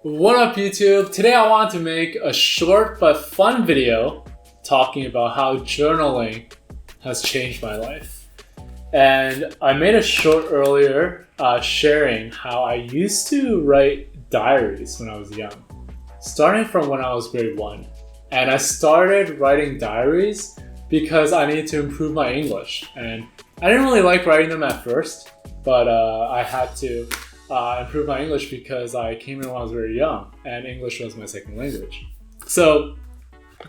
What up YouTube? Today I want to make a short but fun video talking about how journaling has changed my life. And I made a short earlier sharing how I used to write diaries when I was young, starting from when I was grade 1. And I started writing diaries because I needed to improve my English. And I didn't really like writing them at first, but I had to improve my English because I came in when I was very young and English was my second language. So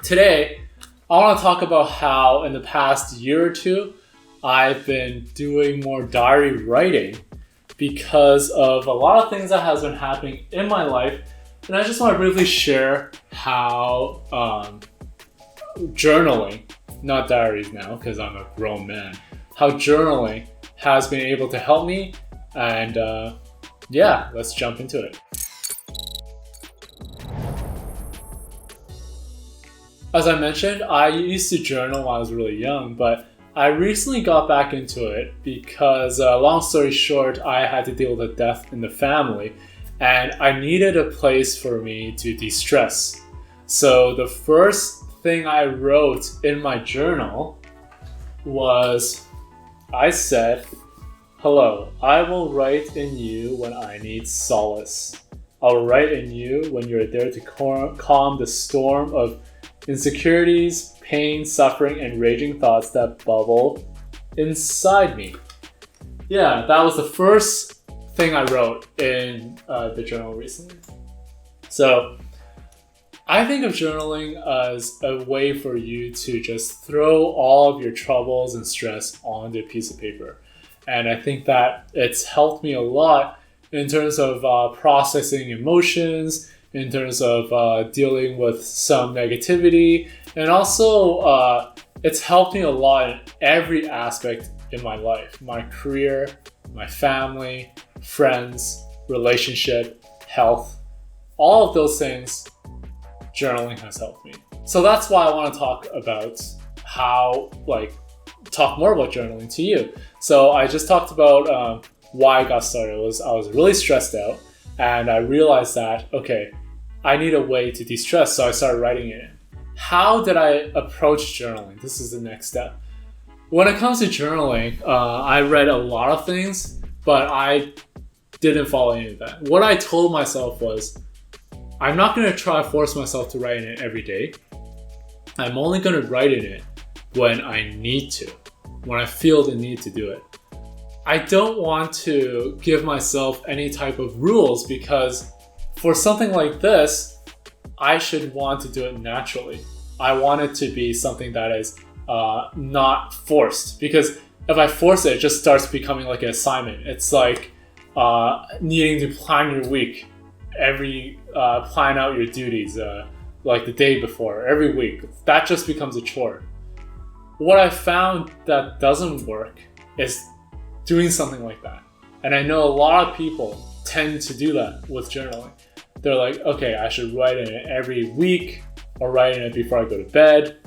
today I want to talk about how in the past year or two I've been doing more diary writing because of a lot of things that has been happening in my life, and I just want to briefly share how journaling, not diaries now because I'm a grown man, how journaling has been able to help me. And yeah, let's jump into it. As I mentioned, I used to journal when I was really young, but I recently got back into it because, long story short, I had to deal with a death in the family and I needed a place for me to de-stress. So the first thing I wrote in my journal was, I said, "Hello, I will write in you when I need solace. I'll write in you when you're there to calm the storm of insecurities, pain, suffering, and raging thoughts that bubble inside me." Yeah, that was the first thing I wrote in the journal recently. So I think of journaling as a way for you to just throw all of your troubles and stress onto a piece of paper. And I think that it's helped me a lot in terms of processing emotions, in terms of dealing with some negativity, and also it's helped me a lot in every aspect in my life. My career, my family, friends, relationship, health, all of those things, journaling has helped me. So that's why I want to talk about talk more about journaling to you. So I just talked about why I got started. I was really stressed out and I realized that, okay, I need a way to de-stress, so I started writing it in. How did I approach journaling? This is the next step. When it comes to journaling, I read a lot of things, but I didn't follow any of that. What I told myself was, I'm not going to try to force myself to write in it every day. I'm only going to write in it when I need to, when I feel the need to do it. I don't want to give myself any type of rules because for something like this, I should want to do it naturally. I want it to be something that is not forced, because if I force it, it just starts becoming like an assignment. It's like needing to plan your week, plan out your duties like the day before, every week. That just becomes a chore. What I found that doesn't work is doing something like that. And I know a lot of people tend to do that with journaling. They're like, okay, I should write in it every week or write in it before I go to bed,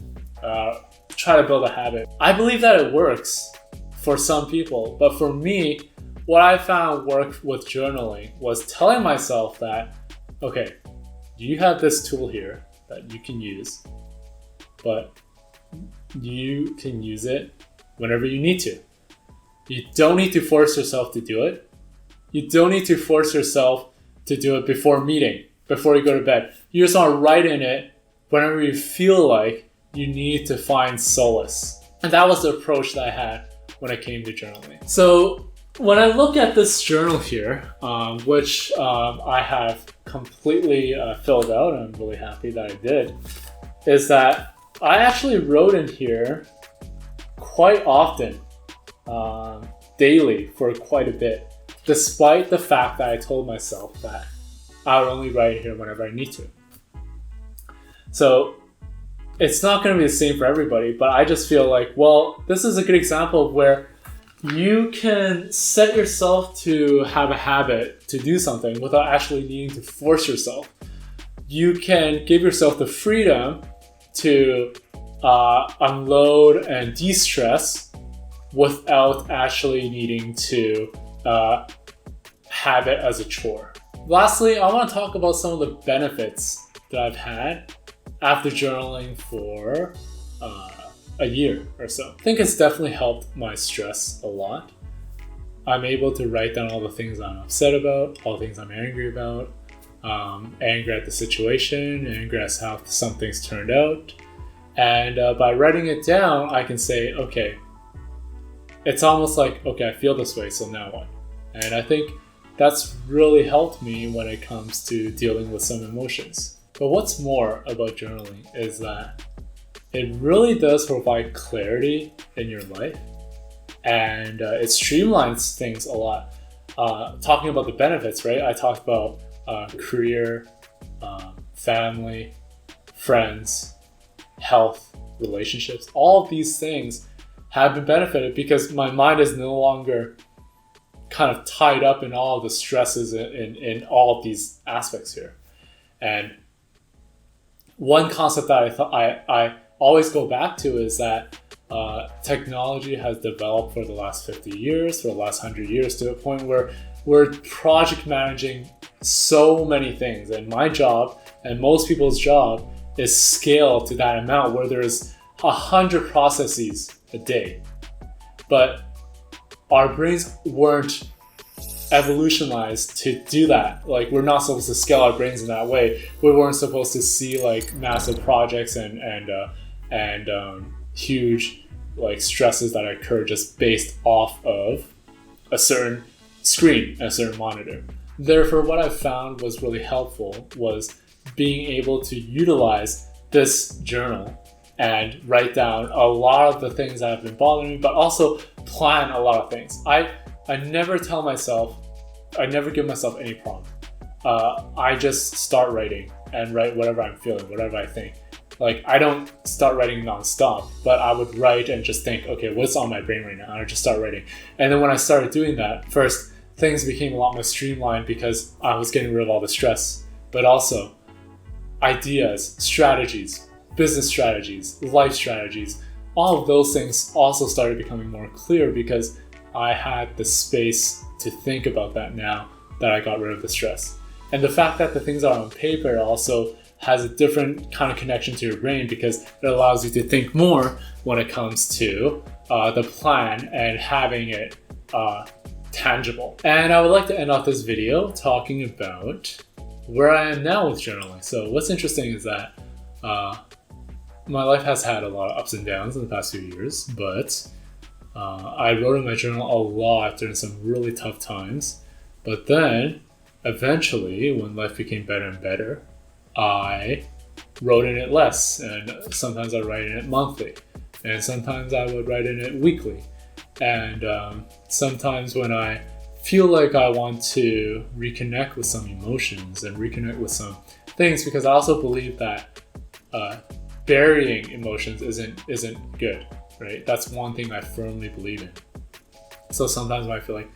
try to build a habit. I believe that it works for some people, but for me, what I found worked with journaling was telling myself that, okay, you have this tool here that you can use, but you can use it whenever you need to. You don't need to force yourself to do it. You don't need to force yourself to do it before a meeting, before you go to bed. You just want to write in it whenever you feel like you need to find solace. And that was the approach that I had when it came to journaling. So when I look at this journal here, which I have completely filled out, and I'm really happy that I did, is that I actually wrote in here quite often, daily for quite a bit, despite the fact that I told myself that I would only write here whenever I need to. So it's not going to be the same for everybody, but I just feel like, well, this is a good example of where you can set yourself to have a habit to do something without actually needing to force yourself. You can give yourself the freedom to unload and de-stress without actually needing to have it as a chore. Lastly, I want to talk about some of the benefits that I've had after journaling for a year or so. I think it's definitely helped my stress a lot. I'm able to write down all the things I'm upset about, all the things I'm angry about, angry at the situation, angry at how some things turned out. And by writing it down, I can say, okay, it's almost like, okay, I feel this way, so now what? And I think that's really helped me when it comes to dealing with some emotions. But what's more about journaling is that it really does provide clarity in your life, and it streamlines things a lot. Talking about the benefits, right? I talked about career, family, friends, health, relationships. All of these things have been benefited because my mind is no longer kind of tied up in all of the stresses in all of these aspects here. And one concept that I always go back to is that technology has developed for the last 50 years, for the last 100 years, to a point where we're project managing so many things. And my job, and most people's job, is scaled to that amount where there's 100 processes a day. But our brains weren't evolutionized to do that. Like, we're not supposed to scale our brains in that way. We weren't supposed to see like massive projects and huge like stresses that occur just based off of a certain screen, a certain monitor. Therefore, what I found was really helpful was being able to utilize this journal and write down a lot of the things that have been bothering me, but also plan a lot of things. I never tell myself, I never give myself any prompt. I just start writing and write whatever I'm feeling, whatever I think. Like, I don't start writing nonstop, but I would write and just think, okay, what's on my brain right now? And I just start writing. And then when I started doing that, first, things became a lot more streamlined because I was getting rid of all the stress, but also ideas, strategies, business strategies, life strategies, all of those things also started becoming more clear because I had the space to think about that now that I got rid of the stress. And the fact that the things are on paper also has a different kind of connection to your brain because it allows you to think more when it comes to the plan and having it tangible. And I would like to end off this video talking about where I am now with journaling. So what's interesting is that my life has had a lot of ups and downs in the past few years, but I wrote in my journal a lot during some really tough times. But then eventually, when life became better and better, I wrote in it less, and sometimes I write in it monthly, and sometimes I would write in it weekly. And sometimes when I feel like I want to reconnect with some emotions and reconnect with some things, because I also believe that burying emotions isn't good, right? That's one thing I firmly believe in. So sometimes when I feel like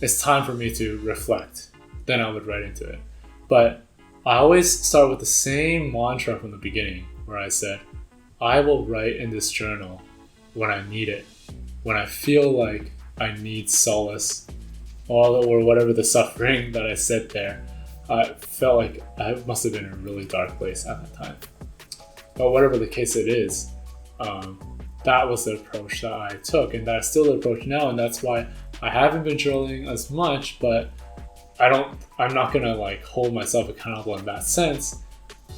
it's time for me to reflect, then I would write into it. But I always start with the same mantra from the beginning, where I said, I will write in this journal when I need it, when I feel like I need solace, or whatever the suffering that I said there. I felt like I must have been in a really dark place at that time. But whatever the case it is, that was the approach that I took, and that's still the approach now, and that's why I haven't been journaling as much, but I'm not gonna like hold myself accountable in that sense.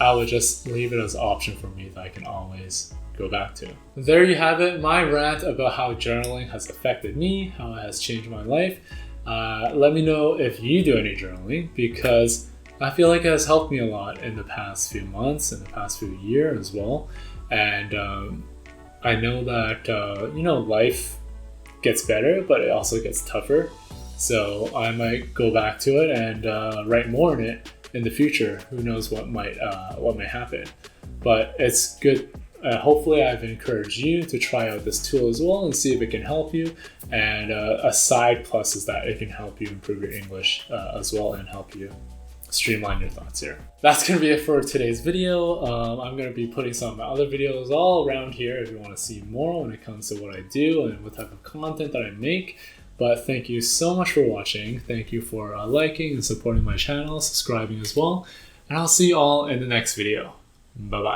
I would just leave it as an option for me that I can always go back to. There you have it, my rant about how journaling has affected me, how it has changed my life. Let me know if you do any journaling, because I feel like it has helped me a lot in the past few months, in the past few years as well. And I know that life gets better, but it also gets tougher. So I might go back to it and write more in it in the future. Who knows what might happen? But it's good. Hopefully I've encouraged you to try out this tool as well and see if it can help you. And a side plus is that it can help you improve your English as well and help you streamline your thoughts here. That's going to be it for today's video. I'm going to be putting some of my other videos all around here if you want to see more when it comes to what I do and what type of content that I make. But thank you so much for watching. Thank you for liking and supporting my channel, subscribing as well. And I'll see you all in the next video. Bye-bye.